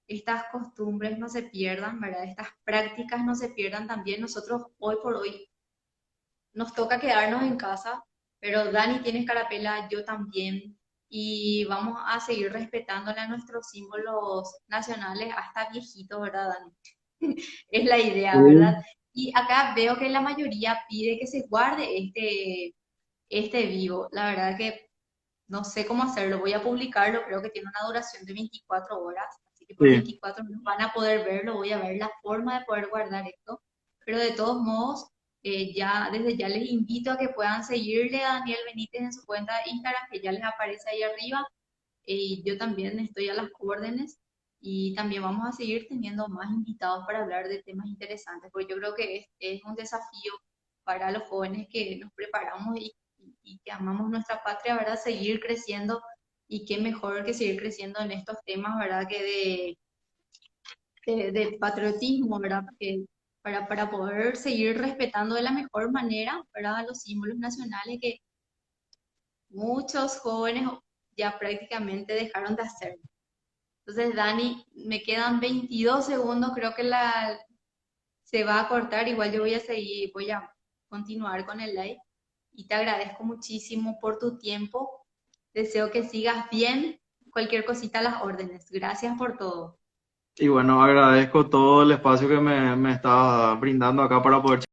estas costumbres no se pierdan, ¿verdad? Estas prácticas no se pierdan también. Nosotros hoy por hoy nos toca quedarnos en casa, pero Dani tiene escarapela, yo también, y vamos a seguir respetándole a nuestros símbolos nacionales hasta viejitos, ¿verdad, Dani? Es la idea, ¿verdad? Sí, Y acá veo que la mayoría pide que se guarde este vivo. La verdad que no sé cómo hacerlo. Voy a publicarlo, creo que tiene una duración de 24 horas, así que por sí. 24 no van a poder verlo. Voy a ver la forma de poder guardar esto. Pero de todos modos, ya desde ya les invito a que puedan seguirle a Daniel Benítez en su cuenta de Instagram, que ya les aparece ahí arriba. Y yo también estoy a las órdenes. Y también vamos a seguir teniendo más invitados para hablar de temas interesantes, porque yo creo que es un desafío para los jóvenes que nos preparamos y que amamos nuestra patria, ¿verdad? Seguir creciendo y qué mejor que seguir creciendo en estos temas, ¿verdad? Que de patriotismo, ¿verdad? Que para poder seguir respetando de la mejor manera, ¿verdad? Los símbolos nacionales que muchos jóvenes ya prácticamente dejaron de hacer. Entonces, Dani, me quedan 22 segundos, creo que se va a cortar, igual yo voy a seguir, voy a continuar con el live y te agradezco muchísimo por tu tiempo. Deseo que sigas bien. Cualquier cosita a las órdenes. Gracias por todo. Y bueno, agradezco todo el espacio que me está brindando acá para poder